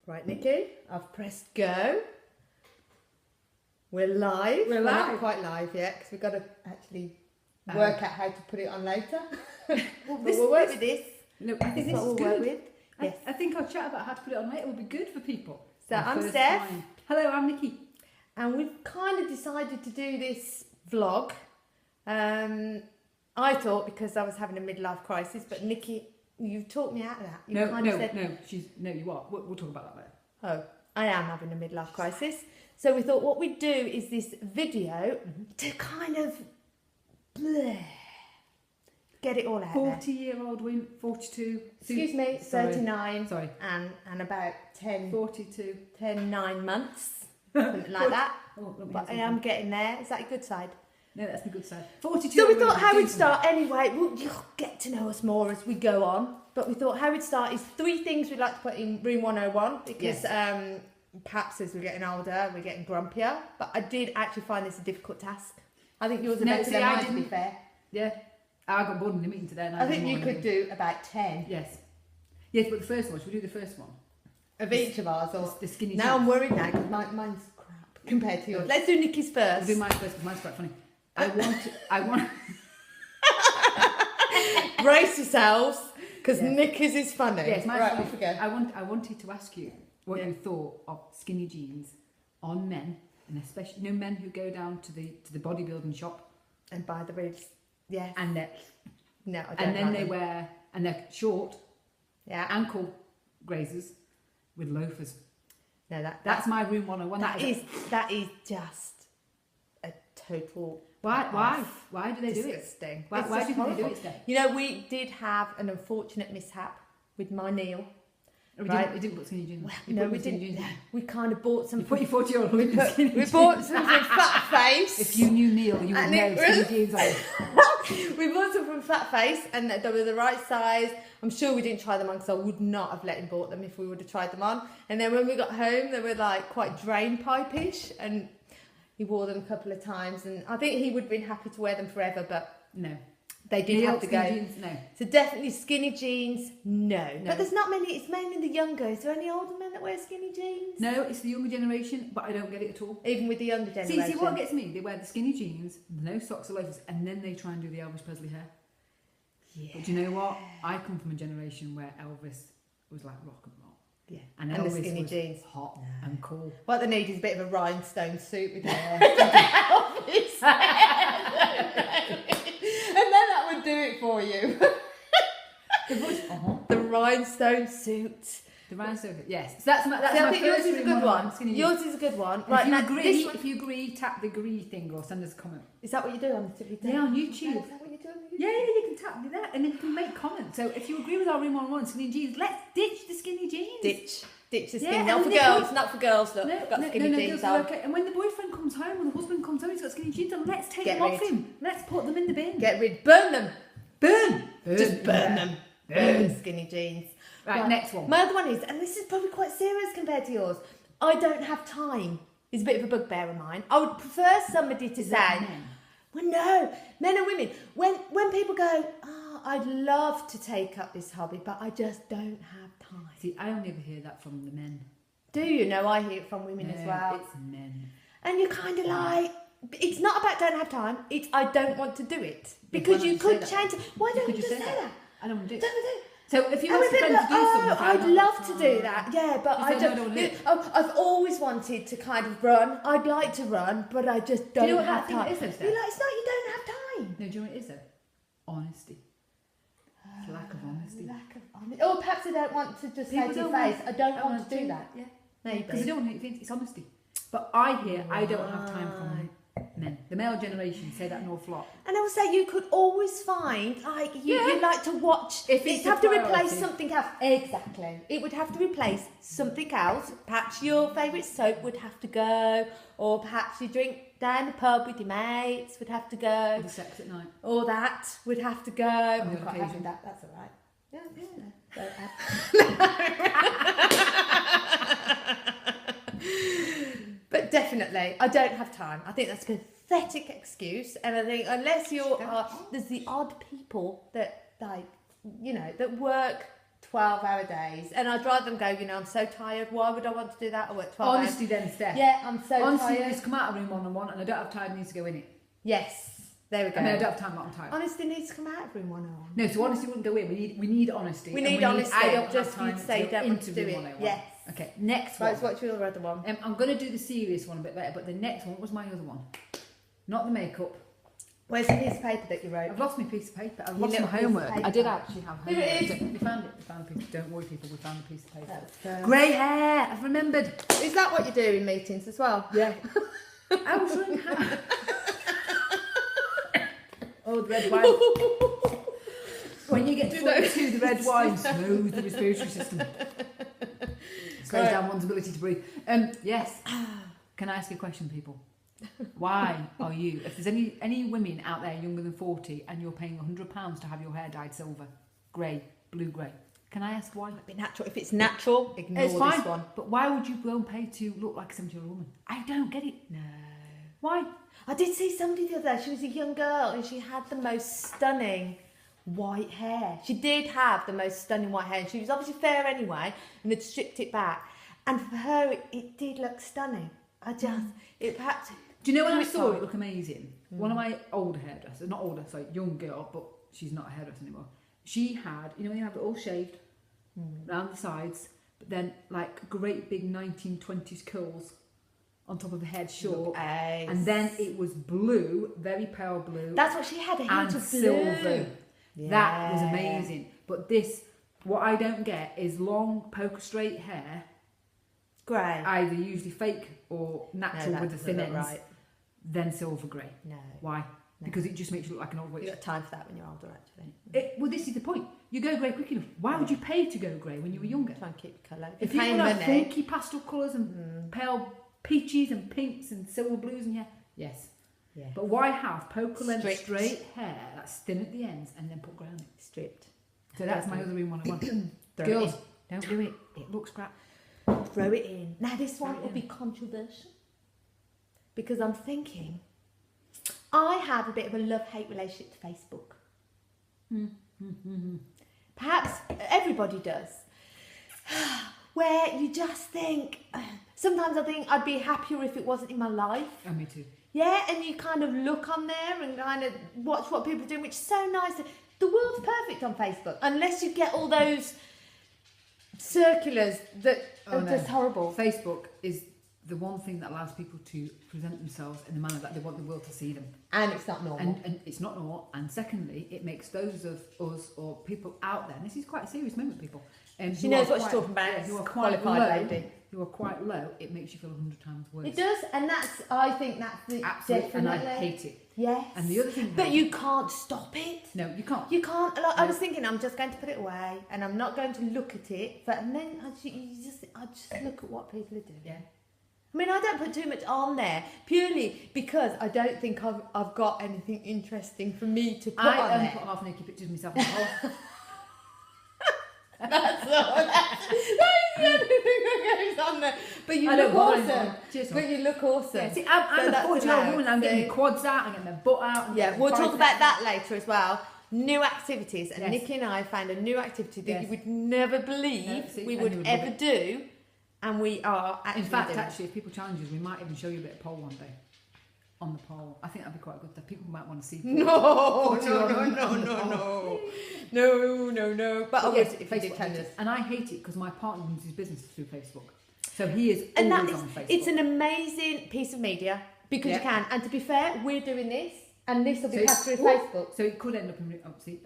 Right, Nikki, I've pressed go. We're live. We're not live. quite live yet because we've got to actually work out how to put it on later. Well, But we'll work with this. No, I think This is this what is we'll good. work with. Yes. I think our chat about how to put it on later will be good for people. So Our I'm first Steph. time. Hello, I'm Nikki. And we've kind of decided to do this vlog. I thought because I was having a midlife crisis, but Nikki, you've talked me out of that. You No, kind of said, you are. We'll talk about that later. oh, I am having a midlife crisis. So we thought what we'd do is this video to kind of get it all out there. 40-year-old women, 42. Excuse me, Sorry. 39 Sorry. and about 10, 42. 9 months, something like that. Oh, let me But I have am something. getting there. Is that a good side? No, that's the good side. 42. So we thought women, how we'd decent. start anyway. You'll get to know us more as we go on. But we thought how we'd start is 3 things we'd like to put in Room 101 because perhaps as we're getting older, we're getting grumpier. But I did actually find this a difficult task. I think yours are No, better see, than I mine, to be didn't- fair. Yeah. I got bored in the meeting today. And I think didn't you want could to do about 10 Yes. Yes, but the first one. Should we do the first one? of each of ours. Or The skinny now I'm jeans. worried now because mine's crap compared to yours. Let's do Nikki's I'll first. do mine first because mine's quite funny. I want. Brace yourselves because Yeah. Nikki's is funny. Yes, mine's right, funny. off we go. I wanted to ask you what Yeah. you thought of skinny jeans on men, and especially men who go down to the bodybuilding shop And by the way, yeah. and No, I don't and then like they them. wear and they're short Yeah. ankle grazers with loafers. No, That's my room 101. that is just a total. Why do they do it? Disgusting. Why It's do just you think they do horrible. it, Steph? You know, we did have an unfortunate mishap with my Neil. We Right. didn't put skinny jeans. Well, You no, put we skinny didn't. jeans. We kind of bought some. You put your 40-year-old we, in put, skinny we jeans. bought some from Fat Face. If you knew Neil, you would And know it skinny was- jeans on. We bought some from Fat Face and they were the right size. I'm sure we didn't try them on because I would not have let him bought them if we would have tried them on. And then when we got home, they were like quite drain pipe-ish and he wore them a couple of times and I think he would have been happy to wear them forever, but No. they did Neil, have to go. skinny jeans, no. So definitely skinny jeans, no. No. But there's not many, it's mainly the younger. Is there any older men that wear skinny jeans? No, it's the younger generation, but I don't get it at all. Even with the younger generation. See what gets me? They wear the skinny jeans, no socks or loafers, and then they try and do the Elvis Presley hair. Yeah. But do you know what? I come from a generation where Elvis was like rock and roll. Yeah. And And the Elvis skinny was jeans. hot No. and cool. What they need is a bit of a rhinestone suit with hair. Elvis. And then that would do it for you. The rhinestone suit. The rhinestone, yes. So that's my See, I my think yours first is a room good one. skinny Yours jeans. is a good one. And Right, if you now, agree, this one, if you agree, tap the agree thing or send us a comment. is that what you do on the TV? Yeah, on YouTube. Is that what you do on YouTube? Yeah, you can tap that, and then you can make comments. So if you agree with our room 101 skinny jeans, let's ditch the skinny jeans. Ditch the Yeah, skinny. and Not for then girls. Not for girls. Look, No, I've got no, skinny no, jeans girls on. are okay. And when the boyfriend comes home or the husband comes home, he's got skinny jeans on. Let's take Get them off rid. him. Let's put them in the bin. Get rid. Burn them. burn. Just burn them. Burn. Burn skinny jeans. Right, next one. My other one is, and this is probably quite serious compared to yours. I don't have time. It's a bit of a bugbear of mine. I would prefer somebody to Is say, that men? well, no, men and women. When people go, I'd love to take up this hobby, but I just don't have time. See, I only ever hear that from the men. Do you know? I hear it from women as No, well. It's men. And you're kind of like, it's not about don't have time. It's I don't want to do it Why because don't you you could say change that? it. Why don't you Could just say that? I don't want to do Don't it. do it. So if you And ask a we've been friend to do like, something, I'd love to do that. Yeah, but You I say, just, "No, I don't wanna do it." I've always wanted to kind of run. I'd like to run, but I just Do don't you know what have that thing time. is though, Steph? You're like, it's not you don't have time. No, do you know what it is though? Honesty. It's lack of honesty. Lack of honesty. Or perhaps I don't want to just say People to your don't face, want- I don't want to do that. Yeah. Maybe. Because they don't want to hurt your feelings. It's honesty. But I hear I don't have time for Right. men. The male generation say that an awful lot. And I would say you could always find, like, you like to watch. If It'd it's have a to replace priority. something else. Exactly. It would have to replace something else. Perhaps your favourite soap would have to go, or perhaps you drink down the pub with your mates would have to go, The sex at night. or that would have to go. I'm the quite occasion. happy with that. That's all right. Yeah, But definitely, I don't have time. I think that's a pathetic excuse, and I think unless you're, there's the odd people that like, you know, that work 12-hour days, and I'd rather them go, you know, I'm so tired. Why would I want to do that? I work 12 Honesty hours. then, Steph. Yeah, I'm so Honestly, tired. just come out of room one-on-one, and I don't have time. Needs to go in it. Yes, there we go. I mean, I don't have time. I'm tired. Honesty needs to come out of room 101. No, so honesty wouldn't go in. We need honesty. We and need honesty. I don't Just have time you'd say to go don't want to into do room it. 101. Yes. Okay, next Right, one. so what's your other one? I'm going to do the serious one a bit later, but the next one was my other one. Not the makeup. Where's the piece of paper that you wrote? I've lost my piece of paper. I've Your lost my little piece of homework. I did paper. actually have Here homework. it is. We found it. We found a piece. Don't worry, people. We found a piece of paper. That's, Grey hair. I've remembered. Is that what you do in meetings as well? Yeah. I was running hair. Oh, the red wine. When you get to 42, the red wine smooths the respiratory system. Slows down one's ability to breathe. Yes. Can I ask you a question, people? Why are you, if there's any women out there younger than 40 and you're paying £100 to have your hair dyed silver, grey, blue-grey, can I ask why? Be natural. If it's natural, ignore It's fine, this one. but why would you go and pay to look like a 70-year-old woman? I don't get it. No. Why? I did see somebody the other day. She was a young girl and she had the most stunning white hair. She did have the most stunning white hair. And she was obviously fair anyway and had stripped it back. And for her, it did look stunning. It perhaps... Do you know when I saw it look amazing? One of my older hairdressers, not older, sorry, young girl, but she's not a hairdresser anymore. She had, you know when you have it all shaved round the sides, but then like great big 1920s curls on top of the head, short. Ace. And then it was blue, very pale blue. That's what she had, a hint and of blue. silver. Yeah. That was amazing. But this, what I don't get is long poker straight hair, Grey. either usually fake or natural with the thin ends, Right. then silver grey. No. Why? No. Because it just makes you look like an old witch. You've got time for that when you're older, actually. Well, this is the point. You go grey quick enough. Why would you pay to go grey when you were younger? Try and keep your colour. If you're you paying want money, funky pastel colours and pale peaches and pinks and silver blues and yes. yeah. But why have poker length Stripped. straight hair that's thin at the ends and then put grey on it? Stripped. So that's my other room 101. Throw Girls, it don't do it. It looks crap. in. Throw it in. Now this one Throw it will in. be controversial because I'm thinking I have a bit of a love-hate relationship to Facebook. Perhaps everybody does. Where you just think, sometimes I think I'd be happier if it wasn't in my life. Oh, me too. Yeah, and you kind of look on there and kind of watch what people are doing, which is so nice. The world's perfect on Facebook, unless you get all those circulars that are just horrible. Facebook is the one thing that allows people to present themselves in the manner that they want the world to see them. And it's not normal. And it's not normal. And secondly, it makes those of us or people out there, and this is quite a serious moment, people. She knows what she's talking about. Who are It's quite qualified low, lady. who are quite low, it makes you feel 100 times worse. It does, and I think that's the Absolutely, and definitely. I hate it. Yes. And the other thing, But you can't stop it. no, you can't. You can't. Like, I was thinking, I'm just going to put it away, and I'm not going to look at it. But and then I just look at what people are doing. Yeah. I mean, I don't put too much on there purely because I don't think I've got anything interesting for me to put on I there. put half naked pictures of myself in the hole. That's all. That's the only thing that goes on there. But you I look don't bother awesome. anymore. Cheers, But you look awesome. Yeah, see, I'm So a that's 40-year-old allowed. woman. I'm getting So- my quads out, I'm getting my butt out. I'm Yeah, getting we'll my talk about that later as well. New activities, and Yes. Nikki and I found a new activity that Yes. you would never believe No, see, we and would you would ever love do, and we are In actually fact, doing. actually, if people challenge us, we might even show you a bit of pole one day. On the pole. I think that'd be quite good. That people might want to see. No, on the no, no. But But obviously, yes, if you did Facebook tell hates us. it. And I hate it because my partner runs his business through Facebook. So he is And that always is, on Facebook. it's an amazing piece of media because you Yeah. can. And to be fair, we're doing this, and this will be So passed through it's- Facebook. So it could end up in. Oh, see,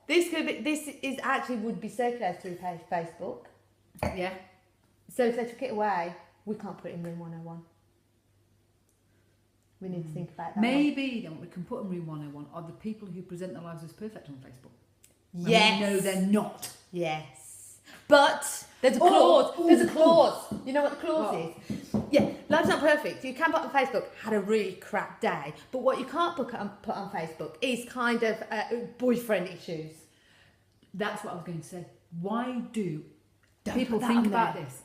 This could be. This is actually would be circulated through Facebook. yeah. So if they took it away, we can't put it in room 101. We need to think about that. Maybe then what we can put in room 101 are the people who present their lives as perfect on Facebook. One. When Yes. we know they're not. Yes. But there's a clause. There's a clause. You know what the clause is? Yeah, life's not perfect. You can put on Facebook, had a really crap day. But what you can't put on Facebook is kind of boyfriend issues. That's what I was going to say. Why do Don't people put that think on about there. this?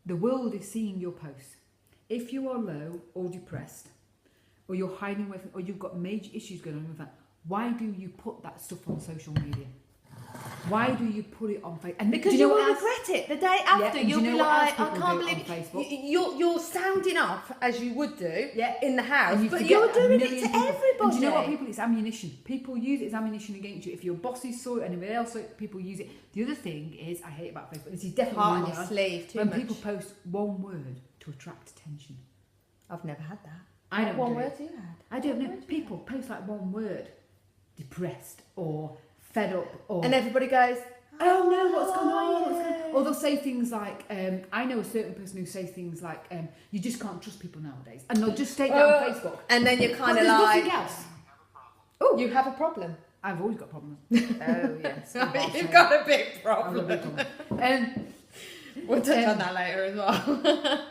The world is seeing your posts. If you are low or depressed, or you're hiding away from, or you've got major issues going on with that, why do you put that stuff on social media? Why do you put it on Facebook? Because do you know will what else? regret it the day after. and do You'll you know be what else like, I people can't do on believe Facebook? you're sounding off as you would do Yeah. in the house, And you but forget you're that a doing it million to people- everybody. And do you know what, people? It's ammunition. People use it as ammunition against you. If your bosses saw it, anybody else saw it, people use it. The other thing is, I hate about Facebook. This is definitely Heart on one your one. sleeve too When much. people post one word to attract attention. I've never had that. I don't What do one it. word you had? I don't know. People post like one word, depressed or fed up or. And everybody goes, Oh no, what's going on? What's going yeah. on? Or they'll say things like, I know a certain person who says things like, you just can't trust people nowadays. And they'll just state that on Facebook. And then you're But kind of there's like, nothing else. oh, you have a problem. I've always got problems. Oh yes. You've got a big I've got a problem. big problem. We'll touch on that later as well.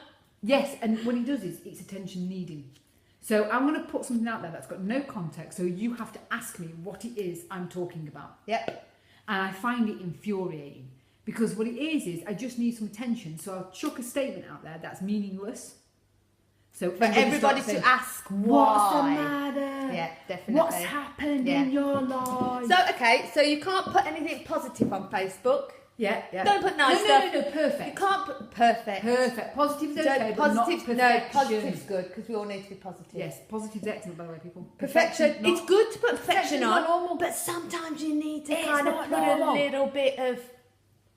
Yes, and what he does is it's attention needing. So I'm going to put something out there that's got no context, so you have to ask me what it is I'm talking about. Yep. And I find it infuriating because what it is I just need some attention. So I'll chuck a statement out there that's meaningless. So For everybody starts saying, to ask what's the why. matter? Yeah, definitely. What's happened Yeah. in your life? So, okay, so you can't put anything positive on Facebook. yeah. Don't put nice stuff. No, perfect. You can't put perfect. Perfect. Positive is okay, Don't- but not positive, perfection. no, positive's good because we all need to be positive. Yes, positive's excellent, by the way, people. Perfection. not- It's good to put perfection Perfection's on, not normal. but sometimes you need to It's kind of not put normal. a little bit of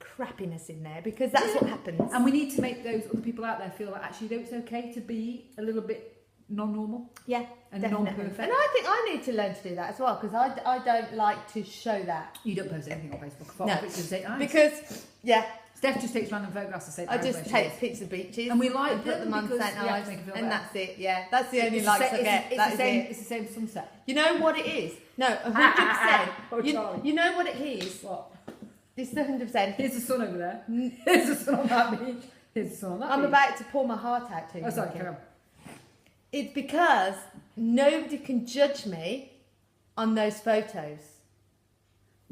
crappiness in there because that's what happens. And we need to make those other people out there feel that actually, though, it's okay to be a little bit non-normal Yeah, and definitely. non-perfect. And I think I need to learn to do that as well because I don't like to show that. You don't post anything on Facebook. No, Pictures say, nice. Because, yeah, Steph just takes random photographs of St. I Mary's just where she take is. pictures of beaches And we like and put them on because St. we have to Ives make it feel and better. that's it. Yeah, that's the only It's likes the I same- get. It's That the is same. it. It's the same sunset. You know what it is? No, 100%. Oh, Charlie. You know what it is? What? It's 100%. Here's the sun over there. Here's the sun on that beach. Here's the sun on that I'm beach. about to pour my heart out to you. Oh, sorry, Nikki. carry on. It's because nobody can judge me on those photos.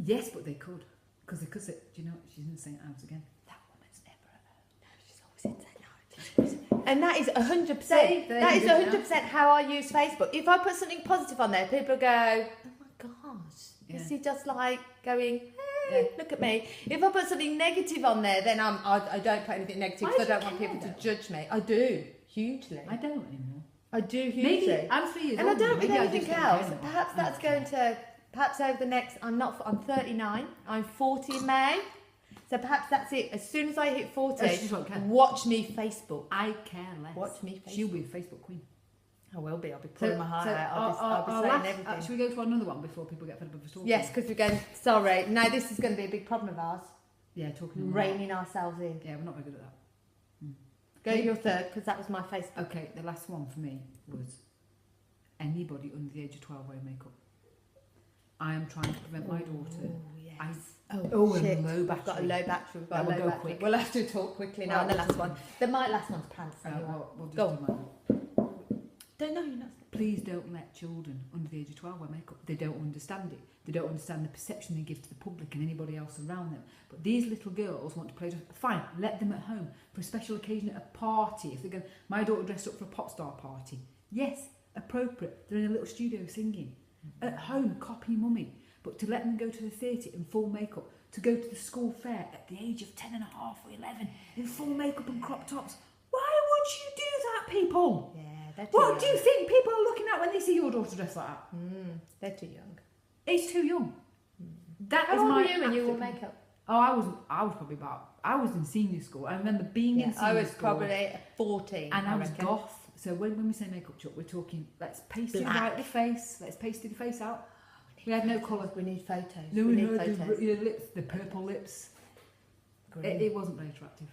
Yes, but they could. Because they could say, do you know what? She's in St. Ives again. That woman's never at home. No, she's always in St. Ives. And that is 100%. See, there That you is go. 100% how I use Facebook. If I put something positive on there, people go, "Oh my gosh, Yeah. is he just like going, hey, Yeah. look at me?" If I put something negative on there, then I don't put anything negative Why because I do you don't want people care, to judge me. I do hugely. I don't anymore. I do hugely. Maybe I'm 3 years And I old. don't with Maybe anything just don't else. care anymore. Perhaps that's going to, perhaps over the next, I'm 39, I'm 40 in May. So perhaps that's it. As soon as I hit 40, Oh, she just won't care. watch me Facebook. I care less. Watch me Facebook. She'll be a Facebook queen. I will be. I'll be pulling my heart out. our I'll be saying last- everything. should we go to another one before people get fed up of us talking? Yes, because we're going, sorry. No, this is going to be a big problem of ours. Yeah, talking about Reining ourselves in. Yeah, we're not very good at that. Go to your third, because that was my Facebook. Okay, the last one for me was anybody under the age of 12 wearing makeup. I am trying to prevent my daughter. yes. I- Oh, and shit. low We've got a battery. low battery. We've got Yeah, a we'll low go battery. quick. We'll have to talk quickly now on the last one. My last one's pants. Anyway. we'll just Go. do mine. Don't know, you're not. Please don't let children under the age of 12 wear makeup. They don't understand it. They don't understand the perception they give to the public and anybody else around them. But these little girls want to play. Fine, let them at home for a special occasion at a party. If they're going, my daughter dressed up for a pop star party. Yes, appropriate. They're in a little studio singing. At home, copy mummy. But to let them go to the theatre in full makeup, to go to the school fair at the age of 10 and a half or 11 in full makeup and crop tops. Why would you do that, people? Yeah, they're too What young. do you think people are looking at when they see your daughter dressed like that? They're too young. It's too young. That How is old my were you when you wore absolute- makeup? Oh, I was probably I was in senior school. I remember being in senior I was school. probably 14. And I was reckon. goth. So when we say makeup chuck, we're talking let's paste it Black. right the face. Let's paste the face out. We had no colour. We need photos. No, we need no, photos. the lips, the purple lips. Green. It wasn't very attractive.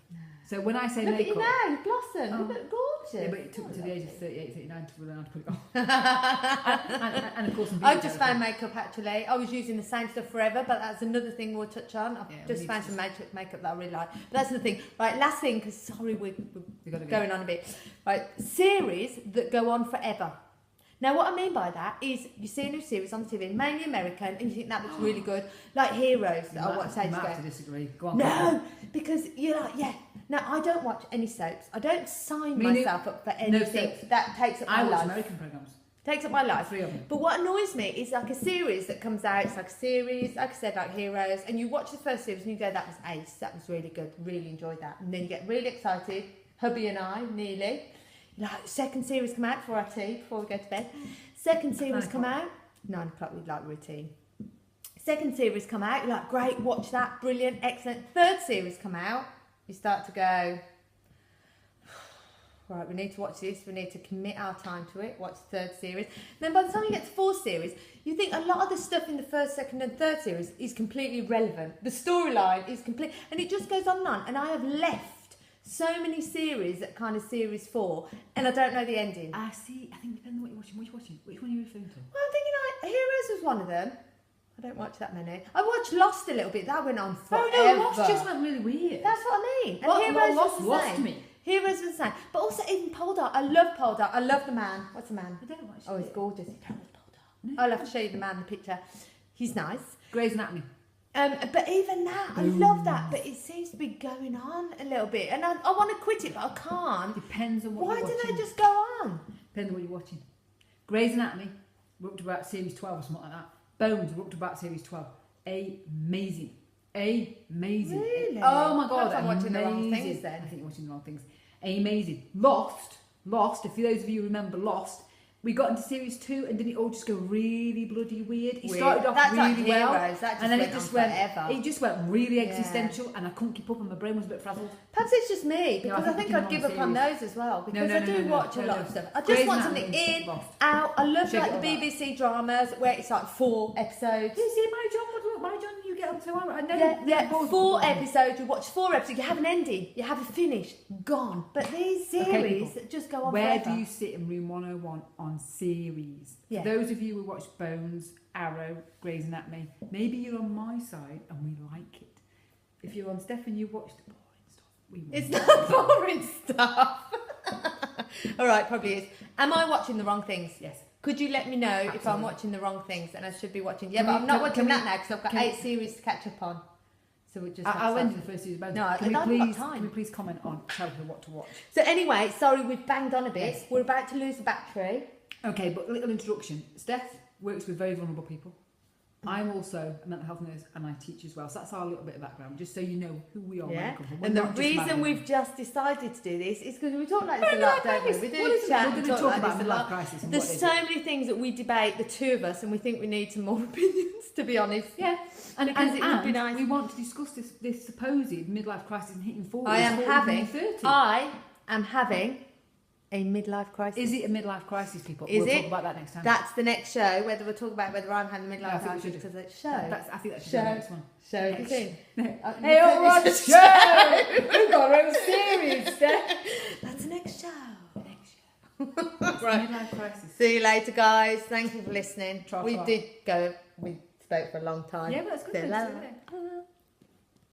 So when I say Look at makeup, you now, you blossom. Oh. You look gorgeous. yeah, but it took me to the age of 38, 39 to learn how to put it on. and of course, I'm I've just beauty found therapy. makeup actually. I was using the same stuff forever, but that's another thing we'll touch on. I've Yeah, we just need found to some makeup that I really like. But that's another thing. Right, last thing, because sorry, we're You gotta go. going on a bit. Right, series that go on forever. Now, what I mean by that is you see a new series on TV, mainly American, and you think that looks really good, like Heroes that I watched You ages might ago. have to disagree. Go on. No, because you're like, yeah. Now, I don't watch any soaps. I don't sign Me neither. myself up for anything soaps. that takes up I my watch life. American programs. Takes up my life. 3 of them. But what annoys me is like a series that comes out. It's like a series, like I said, like Heroes, and you watch the first series and you go, that was ace, that was really good, really enjoyed that. And then you get really excited, hubby and I, nearly. Like, second series come out before our tea, before we go to bed. Second series come out, 9 o'clock, we'd like routine. Second series come out, you're like, great, watch that, brilliant, excellent. Third series come out, you start to go, right, we need to watch this, we need to commit our time to it, watch the third series. Then by the time you get to fourth series, you think a lot of the stuff in the first, second and third series is completely relevant. The storyline is complete, and it just goes on and on. And I have left so many series at kind of series 4, and I don't know the ending. I see, I think depending on what you're watching. What are you watching? Which one are you referring to? Well, I'm thinking like Heroes was one of them. I don't watch that many. I watched Lost a little bit, that went on forever. Oh no, Lost just went really weird. That's what I mean. And What, Heroes Lost was the lost same. me. Heroes was the same. But also even Poldark. I love Poldark. I love the man. What's the man? I don't watch Oh, he's it. gorgeous. You don't watch Poldark. No. I'll have to show you the man, the picture. He's nice. Grey's Anatomy. But even that, I love that. But it seems to be going on a little bit. And I want to quit it, but I can't. Depends on what Why you're do watching. they just go on? Depends on what you're watching. Grey's Anatomy, we're up to about series 12 or something like that. Bones, we're up to about series 12. Amazing. Amazing. Really? Oh my god. Perhaps I'm watching the wrong amazing. things then. I think you're watching the wrong things. Amazing. Lost, if those of you remember Lost, we got into series 2 and didn't it all just go really bloody weird? It started off That's really like well. Heroes. That just And then went it just on went forever. it just went really Yeah. existential and I couldn't keep up and my brain was a bit frazzled. Perhaps it's just me, No, I because I think think we're I'd give doing up the on wrong those as well, because No, I do watch a lot of stuff. I just Grey's want Anatomy, something in, Lost. out. I love Check like it the all out. BBC dramas where it's like 4 episodes. Do you see my John? What my John you get up to? I know. Yeah, 4 episodes. You watch 4 episodes. You have an ending. You have a finish. Gone. But these Okay, series people, that just go on Where forever. do you sit in room 101 on series? Yeah. For those of you who watch Bones, Arrow, Grey's Anatomy, maybe you're on my side and we like it. If you're on Steph and you watch the boring stuff, we won't. It's not boring stuff. All right, probably is. Am I watching the wrong things? Yes. Could you let me know if I'm Absolutely. watching the wrong things and I should be watching? Yeah, Can but we- I'm not can- watching can we- that now because I've got can 8 we- series to catch up on. So we just. I'll end the first series. Bones. No, I can we haven't got please? time. Can we please comment on tell her what to watch? So anyway, sorry, we've banged on a bit. Yes. We're about to lose the battery. Okay, but little introduction. Steph works with very vulnerable people. I'm also a mental health nurse and I teach as well. So that's our little bit of background, just so you know who we are. Where Yeah. we come from. We're And the not just reason married. we've just decided to do this is because we talk like this a lot, don't we? We do What is it? chat We're and going to talk talk like about this a midlife lot. crisis and There's what is so it? many things that we debate, the two of us, and we think we need some more opinions, to be honest. Yeah, and Because it would be nice. we want to discuss this supposed midlife crisis and hitting 40s. I am 40s having, and 30. I am having a midlife crisis. Is it a midlife crisis, people? Is we'll it? talk about that next time. That's the next show, whether we'll talk about whether I'm having a Yeah, I midlife think we crisis should do. because it's show. I think that should be Show. the next one. Show, Next. you see? Hey, all right, It's a show! We've got our own series, Steph. That's the next show. Next show. Right. Midlife crisis. See you later, guys. Thank you for listening. Try. We spoke for a long time. Yeah, but that's good. See you Thanks, later. isn't it?